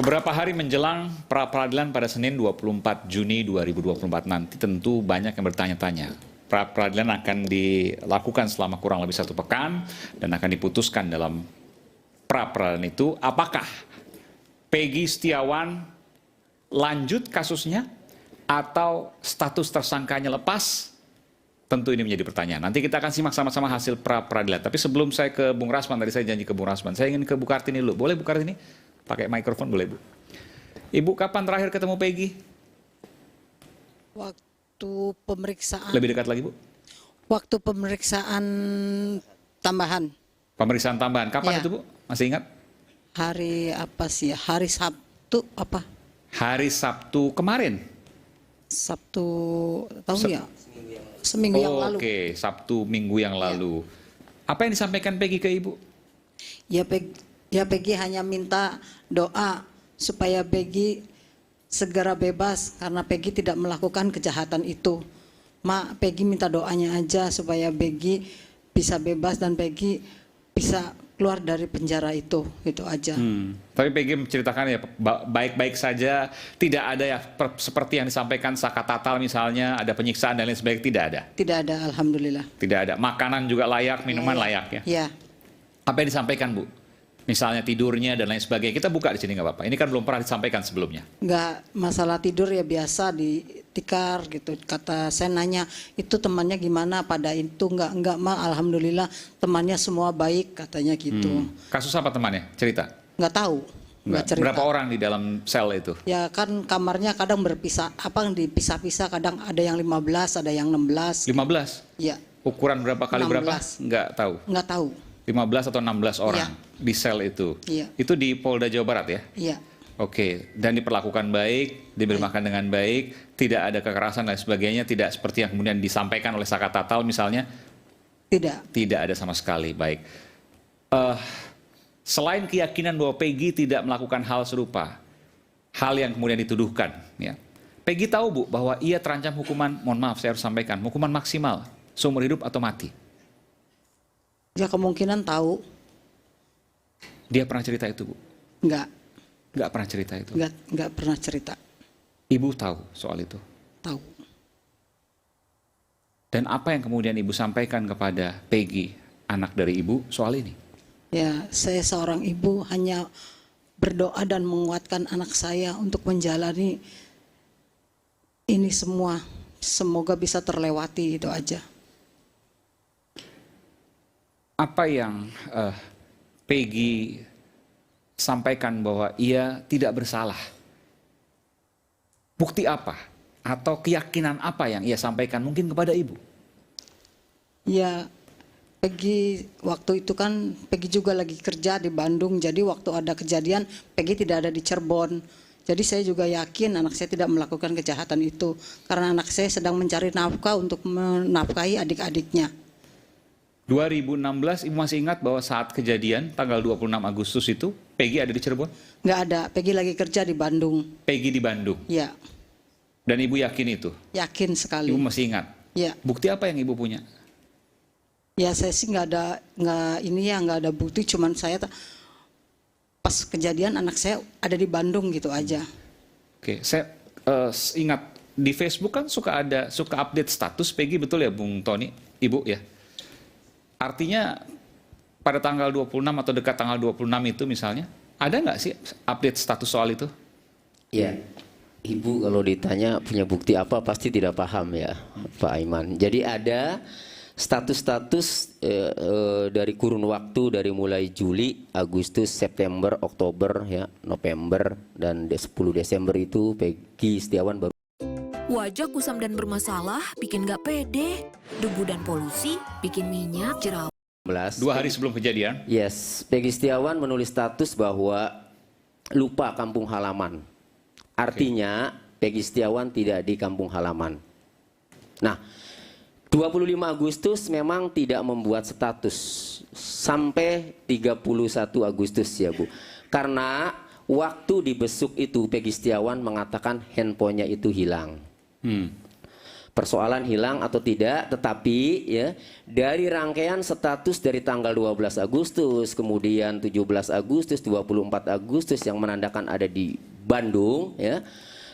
Beberapa hari menjelang pra-peradilan pada Senin 24 Juni 2024 nanti tentu banyak yang bertanya-tanya. Pra-peradilan akan dilakukan selama kurang lebih 1 pekan dan akan diputuskan dalam pra-peradilan itu apakah Peggy Setiawan lanjut kasusnya atau status tersangkanya lepas. Tentu ini menjadi pertanyaan. Nanti kita akan simak sama-sama hasil pra-peradilan. Tapi sebelum saya ke Bung Rasman, tadi saya janji ke Bung Rasman, saya ingin ke Bu Kartini dulu. Boleh Bu Kartini? Pakai mikrofon boleh Bu. Ibu kapan terakhir ketemu Peggy? Waktu pemeriksaan. Lebih dekat lagi Bu. Waktu pemeriksaan tambahan. Pemeriksaan tambahan. Kapan Ya. itu Bu? Masih ingat? Hari apa sih? Hari Sabtu apa? Hari Sabtu kemarin. Sabtu tahu ya? Seminggu yang lalu. Oke, Sabtu minggu yang lalu. Apa yang disampaikan Peggy ke Ibu? Ya Peggy hanya minta doa supaya Peggy segera bebas karena Peggy tidak melakukan kejahatan itu. Mak, Peggy minta doanya aja supaya Peggy bisa bebas dan Peggy bisa keluar dari penjara itu aja. Tapi Peggy menceritakan ya baik-baik saja, tidak ada ya seperti yang disampaikan Saka Tatal misalnya, ada penyiksaan dan lain sebagainya, tidak ada. Tidak ada, alhamdulillah. Tidak ada. Makanan juga layak, minuman layak ya. Ya. Apa yang disampaikan Bu? Misalnya tidurnya dan lain sebagainya. Kita buka di sini nggak apa-apa. Ini kan belum pernah disampaikan sebelumnya. Nggak masalah tidur ya biasa ditikar gitu. Kata saya nanya itu temannya gimana pada itu nggak mah alhamdulillah temannya semua baik katanya gitu. Kasus apa temannya? Cerita. Nggak tahu. Nggak cerita. Berapa orang di dalam sel itu? Ya kan kamarnya kadang berpisah, dipisah-pisah kadang ada yang 15, ada yang 16. 15? Ya. Ukuran berapa kali 16. berapa? Nggak tahu. Nggak tahu. 15 atau 16 orang di sel itu. Iya. Itu di Polda Jawa Barat ya? Iya. Oke, dan diperlakukan baik, diberi makan dengan baik, tidak ada kekerasan dan sebagainya, tidak seperti yang kemudian disampaikan oleh Saka Tatal misalnya? Tidak. Tidak ada sama sekali, baik. Selain keyakinan bahwa Peggy tidak melakukan hal serupa, hal yang kemudian dituduhkan, ya. Peggy tahu Bu bahwa ia terancam hukuman, mohon maaf saya harus sampaikan, hukuman maksimal, seumur hidup atau mati. Ya kemungkinan tahu. Dia pernah cerita itu Bu? Nggak. Nggak pernah cerita itu? Nggak pernah cerita. Ibu tahu soal itu? Tahu. Dan apa yang kemudian Ibu sampaikan kepada Peggy, anak dari Ibu, soal ini? Ya, saya seorang ibu hanya berdoa dan menguatkan anak saya untuk menjalani ini semua. Semoga bisa terlewati, itu aja. Apa yang Peggy sampaikan bahwa ia tidak bersalah? Bukti apa? Atau keyakinan apa yang ia sampaikan mungkin kepada Ibu? Ya, Peggy waktu itu kan Peggy juga lagi kerja di Bandung. Jadi waktu ada kejadian Peggy tidak ada di Cirebon. Jadi saya juga yakin anak saya tidak melakukan kejahatan itu. Karena anak saya sedang mencari nafkah untuk menafkahi adik-adiknya. 2016 Ibu masih ingat bahwa saat kejadian tanggal 26 Agustus itu Peggy ada di Cirebon? Nggak ada, Peggy lagi kerja di Bandung. Peggy di Bandung? Ya. Dan Ibu yakin itu? Yakin sekali. Ibu masih ingat? Ya. Bukti apa yang Ibu punya? Ya saya sih nggak ada bukti, cuman saya pas kejadian anak saya ada di Bandung gitu aja. Oke, saya ingat di Facebook kan suka update status Peggy, betul ya Bung Tony, Ibu ya? Artinya pada tanggal 26 atau dekat tanggal 26 itu misalnya, ada nggak sih update status soal itu? Ya, Ibu kalau ditanya punya bukti apa pasti tidak paham ya Pak Aiman. Jadi ada status-status dari kurun waktu dari mulai Juli, Agustus, September, Oktober, ya, November, dan 10 Desember itu Peggy Setiawan baru. Wajah kusam dan bermasalah bikin gak pede. Debu dan polusi bikin minyak jerawat. 2 hari sebelum kejadian? Yes, Peggy Setiawan menulis status bahwa lupa kampung halaman. Artinya Peggy Setiawan tidak di kampung halaman. Nah, 25 Agustus memang tidak membuat status sampai 31 Agustus ya Bu. Karena waktu dibesuk itu Peggy Setiawan mengatakan handphonenya itu hilang. persoalan hilang atau tidak, tetapi ya dari rangkaian status dari tanggal 12 Agustus, kemudian 17 Agustus, 24 Agustus yang menandakan ada di Bandung ya.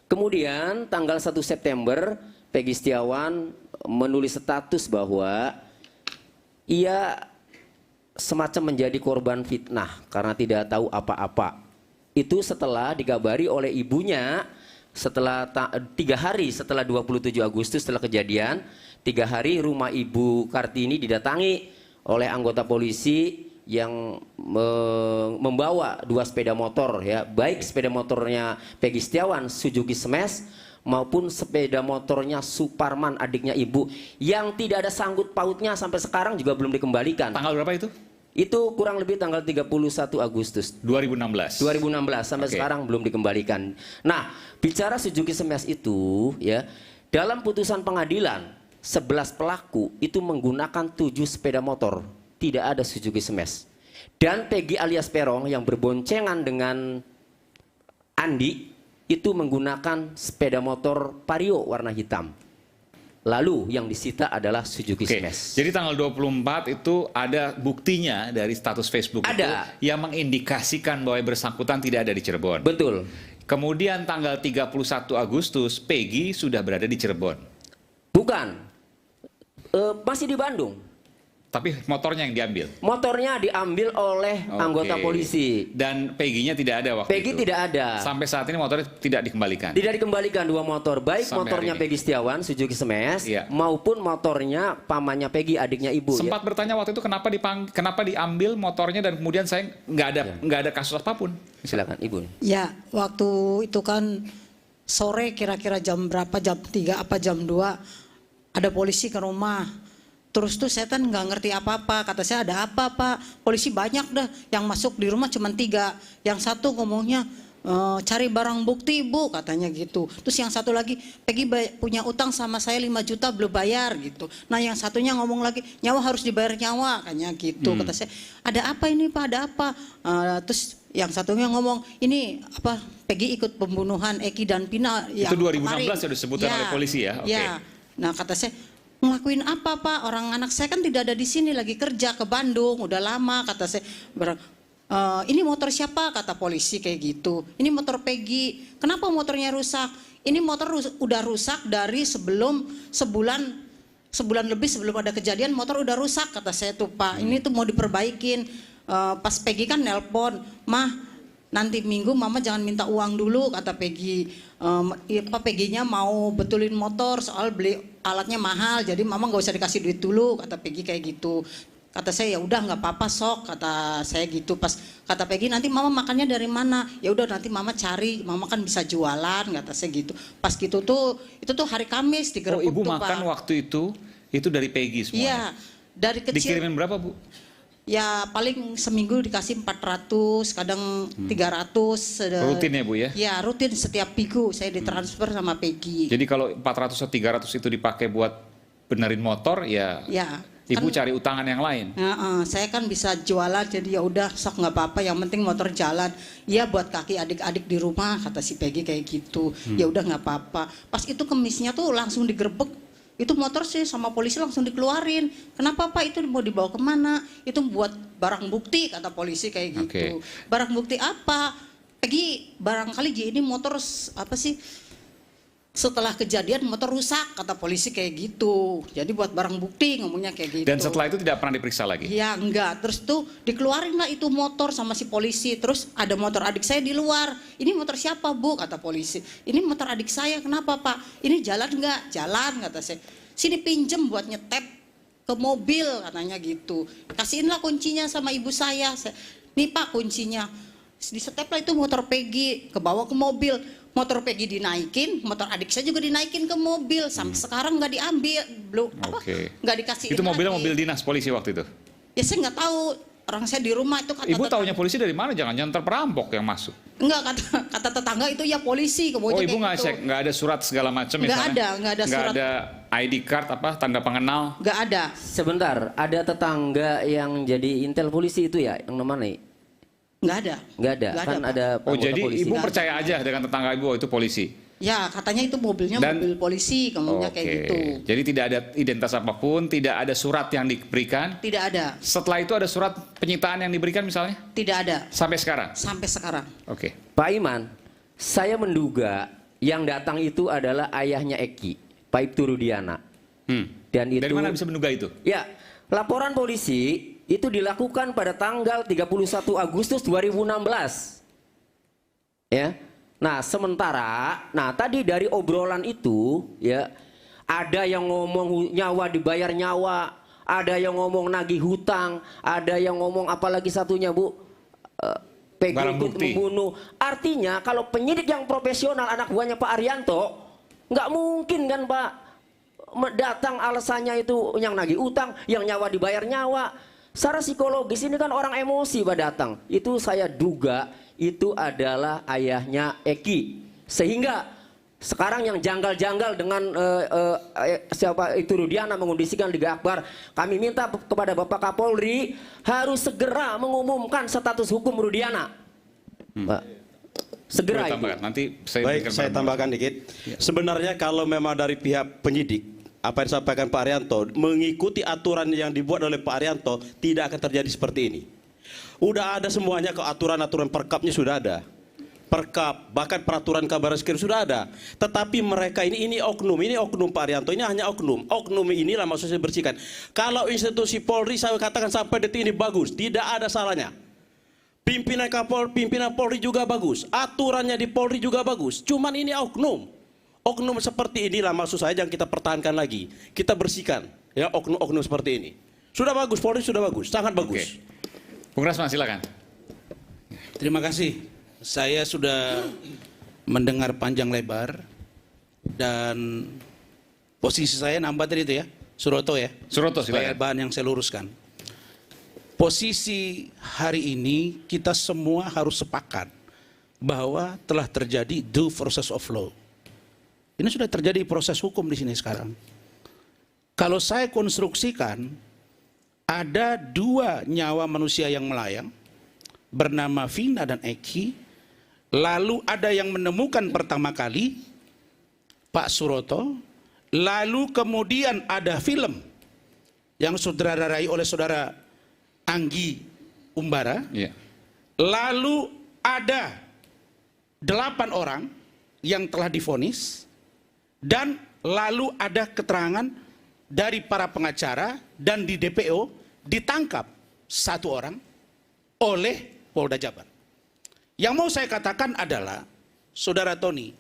Kemudian tanggal 1 September Peggy Setiawan menulis status bahwa ia semacam menjadi korban fitnah karena tidak tahu apa-apa. Itu setelah dikabari oleh ibunya setelah 3 hari setelah 27 Agustus setelah kejadian, 3 hari rumah Ibu Kartini didatangi oleh anggota polisi yang membawa 2 sepeda motor ya, baik sepeda motornya Peggy Setiawan Suzuki Smash maupun sepeda motornya Suparman adiknya ibu yang tidak ada sangkut pautnya sampai sekarang juga belum dikembalikan. Tanggal berapa itu? Itu kurang lebih tanggal 31 Agustus 2016. 2016 sampai sekarang belum dikembalikan. Nah, bicara Suzuki Smash itu ya, dalam putusan pengadilan 11 pelaku itu menggunakan 7 sepeda motor, tidak ada Suzuki Smash. Dan Peggy alias Perong yang berboncengan dengan Andi itu menggunakan sepeda motor Vario warna hitam. Lalu yang disita adalah Suzuki Smash. Jadi tanggal 24 itu ada buktinya dari status Facebook Ada. itu yang mengindikasikan bahwa yang bersangkutan tidak ada di Cirebon. Betul. Kemudian tanggal 31 Agustus Peggy sudah berada di Cirebon. Bukan. Masih di Bandung. Tapi motornya yang diambil. Motornya diambil oleh anggota polisi. Dan Peggy-nya tidak ada waktu Peggy itu. tidak ada. Sampai saat ini motornya tidak dikembalikan. Tidak dikembalikan 2 motor, baik Sampai motornya hari ini. Peggy Setiawan Suzuki Smash Iya. maupun motornya pamannya Peggy adiknya ibu. Sempat bertanya waktu itu kenapa diambil motornya dan kemudian saya nggak ada kasus apapun. Silakan ibu. Ya, waktu itu kan sore kira-kira jam berapa, jam 3 apa jam 2 ada polisi ke rumah. Terus tuh saya kan nggak ngerti apa-apa, kata saya ada apa Pak? Polisi banyak dah, yang masuk di rumah cuma 3. Yang satu ngomongnya cari barang bukti Bu, katanya gitu. Terus yang satu lagi, Peggy punya utang sama saya 5 juta belum bayar gitu. Nah yang satunya ngomong lagi, nyawa harus dibayar nyawa, katanya gitu. Kata saya, ada apa ini Pak, ada apa? Terus yang satunya ngomong, ini apa Peggy ikut pembunuhan Eki dan Pina yang Itu 2016 kemarin. ya disebutkan oleh polisi ya? Oke. Ya. Nah kata saya, ngelakuin apa Pak? Orang anak saya kan tidak ada di sini, lagi kerja ke Bandung, udah lama, kata saya. Ini motor siapa? Kata polisi kayak gitu. Ini motor Peggy. Kenapa motornya rusak? Ini motor udah rusak dari sebulan lebih sebelum ada kejadian, motor udah rusak, kata saya tuh Pak. Ini tuh mau diperbaikin. Pas Peggy kan nelpon, Mah nanti Minggu Mama jangan minta uang dulu, kata Peggy. Peggy-nya mau betulin motor soal beli alatnya mahal, jadi Mama nggak usah dikasih duit dulu, kata Peggy kayak gitu. Kata saya ya udah nggak apa-apa sok, kata saya gitu. Pas kata Peggy nanti Mama makannya dari mana? Ya udah nanti Mama cari, Mama kan bisa jualan, kata saya gitu. Pas gitu tuh itu tuh hari Kamis digerebek Ibu tuh makan Pak. waktu itu dari Peggy semuanya. Iya, dari kecil. Dikirimin berapa Bu? Ya paling seminggu dikasih 400, kadang 300. Rutin ya Bu ya? Ya rutin setiap minggu saya ditransfer sama Peggy. Jadi kalau 400 atau 300 itu dipakai buat benerin motor ya, Ya. Ibu Kan, cari utangan yang lain. saya kan bisa jualan, jadi ya udah sok nggak apa-apa, yang penting motor jalan. Iya buat kaki adik-adik di rumah, kata si Peggy kayak gitu. Ya udah nggak apa-apa. Pas itu Kemisnya tuh langsung digerebek. Itu motor sih sama polisi langsung dikeluarin. Kenapa Pak, itu mau dibawa kemana? Itu buat barang bukti, kata polisi kayak gitu. Barang bukti apa? Peggy barangkali ini motor apa sih? Setelah kejadian motor rusak, kata polisi kayak gitu. Jadi buat barang bukti ngomongnya kayak gitu. Dan setelah itu tidak pernah diperiksa lagi? Ya enggak, terus tuh dikeluarin lah itu motor sama si polisi. Terus ada motor adik saya di luar. Ini motor siapa Bu? Kata polisi. Ini motor adik saya, kenapa Pak? Ini jalan enggak? Jalan, kata saya. Sini pinjem buat nyetep ke mobil, katanya gitu. Kasihinlah kuncinya sama ibu saya. Nih Pak kuncinya. Disetep lah itu motor Peggy, kebawa ke mobil. Motor Peggy dinaikin, motor adik saya juga dinaikin ke mobil. Sampai sekarang nggak diambil, belum nggak dikasih. Itu mobilnya mobil dinas polisi waktu itu? Ya saya nggak tahu, orang saya di rumah itu kata. Ibu taunya polisi dari mana? Jangan perampok yang masuk? Enggak, kata tetangga itu ya polisi. Oh ibu nggak cek, nggak ada surat segala macam misalnya? Nggak ada surat. Nggak ada ID card apa tanda pengenal? Nggak ada. Sebentar, ada tetangga yang jadi intel polisi itu ya, yang mana? Nggak ada. Nggak ada, Nggak kan Pak. ada Oh jadi polisi. ibu percaya aja dengan tetangga ibu, oh, itu polisi? Ya, katanya itu mobilnya Dan- mobil polisi, ngomongnya kayak gitu. Jadi tidak ada identitas apapun, tidak ada surat yang diberikan. Tidak ada, Setelah itu ada surat penyitaan yang diberikan misalnya? tidak ada Sampai sekarang? sampai sekarang. Oke. Pak Iman, saya menduga yang datang itu adalah ayahnya Eki, Pak Ibtu Rudiana. Dan itu Dari mana bisa menduga itu? Ya, laporan polisi itu dilakukan pada tanggal 31 Agustus 2016. Ya. Nah, sementara tadi dari obrolan itu ya ada yang ngomong nyawa dibayar nyawa, ada yang ngomong nagih hutang, ada yang ngomong apalagi satunya, Bu, Peggy Barang ikut bukti. membunuh. Artinya kalau penyidik yang profesional anak buahnya Pak Arianto, nggak mungkin kan Pak datang alasannya itu yang nagih utang, yang nyawa dibayar nyawa. Secara psikologis ini kan orang emosi Pak datang. Itu saya duga itu adalah ayahnya Eki. Sehingga sekarang yang janggal-janggal dengan siapa itu Rudiana mengondisikan Liga Akbar, kami minta kepada Bapak Kapolri harus segera mengumumkan status hukum Rudiana. Pak, segera Boleh itu. tambahkan. Nanti saya Baik, berikan saya barang-barang. tambahkan dikit. Sebenarnya kalau memang dari pihak penyidik, apa yang disampaikan Pak Arianto, mengikuti aturan yang dibuat oleh Pak Arianto, tidak akan terjadi seperti ini. Udah ada semuanya, ke aturan-aturan perkapnya sudah ada. Perkap, bahkan peraturan kabar reskrim sudah ada. Tetapi mereka ini oknum Pak Arianto, ini hanya oknum. Oknum inilah maksudnya bersihkan. Kalau institusi Polri saya katakan sampai detik ini bagus, tidak ada salahnya. Pimpinan Polri juga bagus, aturannya di Polri juga bagus. Cuman ini oknum. Oknum seperti inilah maksud saya yang kita pertahankan lagi. Kita bersihkan ya oknum-oknum seperti ini. Sudah bagus, Polri sudah bagus, sangat bagus. Oke. Bung Rasman silakan. Terima kasih. Saya sudah mendengar panjang lebar dan posisi saya nambah tadi itu ya, Suroto ya. Suroto Supaya silakan. bahan yang saya luruskan. Posisi hari ini kita semua harus sepakat bahwa telah terjadi due process of law. Ini sudah terjadi proses hukum di sini sekarang. Kalau saya konstruksikan, ada 2 nyawa manusia yang melayang bernama Vina dan Eki. Lalu ada yang menemukan pertama kali Pak Suroto. Lalu kemudian ada film yang sutradarai oleh saudara Anggi Umbara. Iya. Lalu ada 8 orang yang telah divonis. Dan lalu ada keterangan dari para pengacara dan di DPO ditangkap 1 orang oleh Polda Jabar. Yang mau saya katakan adalah, Saudara Tony,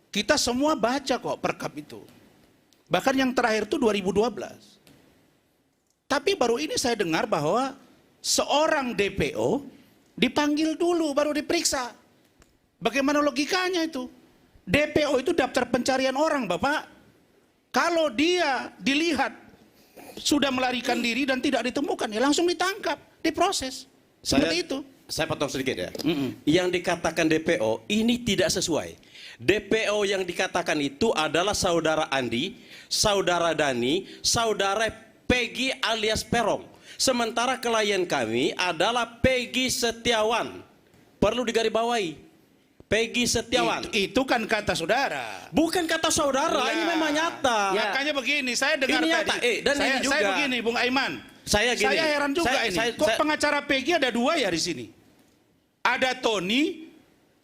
kita semua baca kok perkap itu. Bahkan yang terakhir itu 2012. Tapi baru ini saya dengar bahwa seorang DPO dipanggil dulu baru diperiksa. Bagaimana logikanya itu? DPO itu daftar pencarian orang, Bapak. Kalau dia dilihat sudah melarikan diri dan tidak ditemukan, ya langsung ditangkap, diproses. Seperti itu. Saya potong sedikit ya. Yang dikatakan DPO ini tidak sesuai. DPO yang dikatakan itu adalah saudara Andi, saudara Dani, saudara Peggy alias Perong. Sementara klien kami adalah Peggy Setiawan. Perlu digarisbawahi. Peggy Setiawan. Itu kan kata saudara. Bukan kata saudara, Nah, ini memang nyata. Ya. Makanya begini, saya dengar Ini tadi. nyata, dan saya, ini juga. saya begini, Bung Aiman. Saya gini. Saya heran juga Saya- ini. saya- Kok saya- pengacara Peggy ada 2 ya di sini? Ada Tony,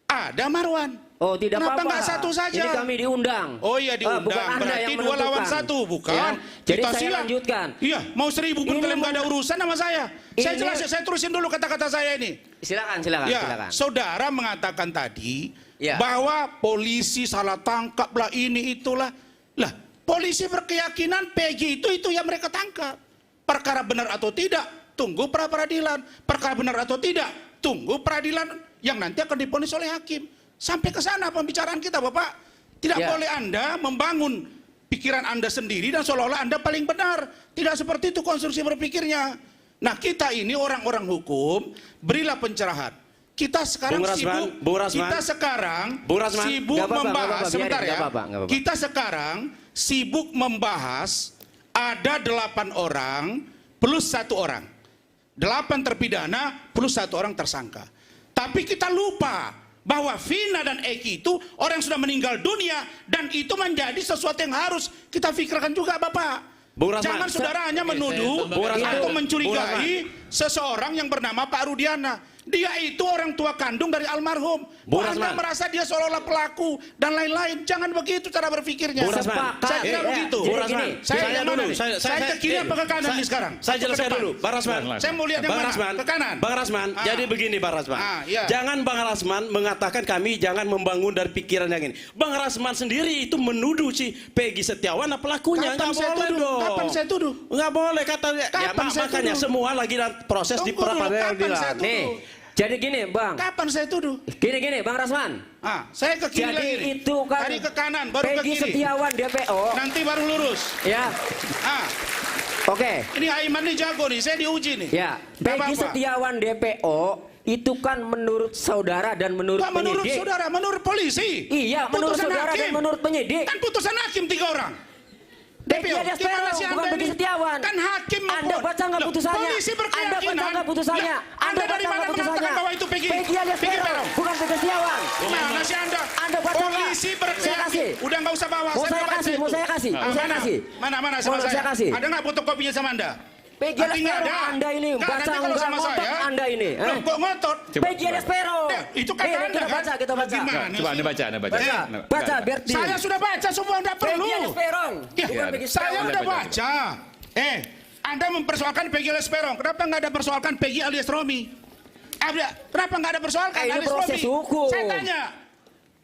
ada Marwan. Oh, tidak Kenapa apa-apa. nggak satu saja? Ini kami diundang. Oh iya diundang. Bukan Anda Berarti yang 2 lawan menentukan. 1, bukan? Ya, jadi Kita saya siap. lanjutkan. Iya, mau 1000 pun Ini kalian nggak ada urusan sama saya. Saya Ini- jelasin, saya terusin dulu kata-kata saya ini. Silakan, Ya, silakan. saudara mengatakan tadi Ya. bahwa polisi salah tangkap lah ini itulah. Lah, polisi berkeyakinan Peggy itu yang mereka tangkap. Perkara benar atau tidak, tunggu pra peradilan. Perkara benar atau tidak, tunggu peradilan yang nanti akan divonis oleh hakim. Sampai ke sana pembicaraan kita, Bapak. Tidak Ya. boleh Anda membangun pikiran Anda sendiri dan seolah-olah Anda paling benar. Tidak seperti itu konstruksi berpikirnya. Nah, kita ini orang-orang hukum, berilah pencerahan. Kita sekarang Bung Rasman, sibuk, Bung Rasman. kita sekarang Bung Rasman. sibuk Nggak apa-apa, membahas, nggak apa-apa, sebentar biarin, ya. nggak apa-apa, nggak apa-apa. Kita sekarang sibuk membahas ada 8 orang plus 1 orang. 8 terpidana plus 1 orang tersangka. Tapi kita lupa bahwa Vina dan Eki itu orang yang sudah meninggal dunia dan itu menjadi sesuatu yang harus kita pikirkan juga, Bapak. Bung Rasman. Jangan saudara hanya menuduh Bung Rasman. atau Bung mencurigai seseorang yang bernama Pak Rudiana. Dia itu orang tua kandung dari almarhum. Bung Anda Rasman. merasa dia seolah-olah pelaku dan lain-lain. Jangan begitu cara berpikirnya. Bung Rasman. Saya tidak begitu. Bung Rasman. Saya dulu. Saya ke kiri apa ke kanan nih sekarang? Saya Atau ke jelaskan depan? dulu, Bang Rasman. Saya mau lihat yang Bang mana? Rasman. Ke kanan. Bang Rasman. Ah. Jadi begini, Bang Rasman. Iya. Jangan Bang Rasman mengatakan kami jangan membangun dari pikiran yang ini. Bang Rasman sendiri itu menuduh si Peggy Setiawan pelakunya. Kapan Nggak saya boleh tuduh? dong. Kapan saya tuduh? Nggak boleh katanya. Ya, Kapan saya makanya tuduh? semua lagi dalam proses di Tunggu dulu, peradilan. kapan saya tuduh? Nih, jadi gini Bang. Kapan saya tuduh? Gini Bang Rasman. Saya ke kiri Jadi lagi nih. itu kan Tadi ke kanan, baru ke Peggy kiri. Setiawan DPO. Nanti baru lurus. Ya, oke. Ini Aiman nih jago nih, saya diuji nih. Ya, Nggak Peggy apa-apa. Setiawan DPO itu kan menurut saudara dan menurut Pak, menurut penyidik. saudara, menurut polisi. Iya, menurut Putusan saudara hakim. dan menurut penyidik. Kan putusan hakim 3 orang. Peggy DPO, alias gimana Peron, sih bukan Anda Peggy ini? Setiawan. Kan hakim Anda maupun- baca nggak Loh, putusannya? polisi Anda berkeyakinan. baca nggak putusannya? Lah, Anda dari baca mana nggak mengatakan bahwa itu Peggy? Peggy alias Peggy Peron, Peron. bukan Peggy Setiawan. Mana sih Anda? Anda baca nggak? Polisi Saya kasih. berkeyakinan. Udah nggak usah bawa. Mau saya baca kasih, itu. mau saya kasih, mau saya Mana? kasih. Mana sama Mau saya saya? kasih. Ada nggak fotokopinya sama Anda? Peggy alias Nanti nggak Peron, ada. Anda ini Nggak, baca nanti kalau nggak sama ngotot saya, Anda ini. Loh, kok ngotot? Peggy alias Peron. Itu kata Anda kita kan? baca, kita baca. Gimana Coba sih? Anda baca, Anda baca. Baca, Nah, baca enggak. biar Saya sudah baca semua, Anda perlu. Peggy alias Peron. Ya, Bukan Peggy saya Setiawan. udah Baca. baca. Anda mempersoalkan Peggy alias Peron. Kenapa nggak ada persoalkan Peggy alias Romi? Kenapa nggak ada persoalkan Ini alias proses Romi? hukum. Saya tanya.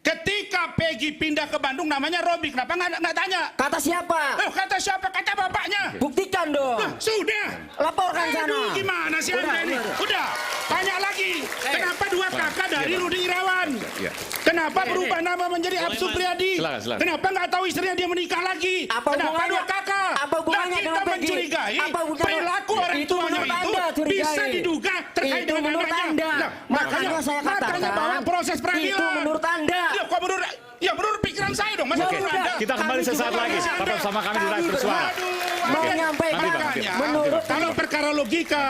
Ketika Peggy pindah ke Bandung namanya Robi. Kenapa nggak tanya? Kata siapa? Kata siapa? Kata bapaknya. Buktikan dong. Sudah. Laporkan Aduh, sana. gimana sih Anda ini? Udah. Tanya lagi. Kenapa 2 kakak dari Rudi Irawan? Iya. Kenapa berubah nama menjadi Absu Priadi? Silakan. Kenapa nggak tahu istrinya dia menikah lagi? Apa Kenapa hubungannya? 2 kakak? Apa hubungannya Lah, kita dengan Peggy? mencurigai Apa hubungannya? perilaku orang Itu tuanya menurut itu Anda curigai. bisa diduga terkait Itu dengan menurut anaknya. Anda. Lah, Makanya saya makanya katakan, bawa proses peradilan. itu menurut Anda. Ya, kok menurut pikiran saya dong. Masa Ya menurut udah. Anda? Kita kembali Kami sesaat juga lagi. berhak. Tetap sama kami di Kami Rakyat Bersuara. berhak. Aduh, Menyampaikan Nanti, Bang, nanti. makanya menurut kalau perkara logika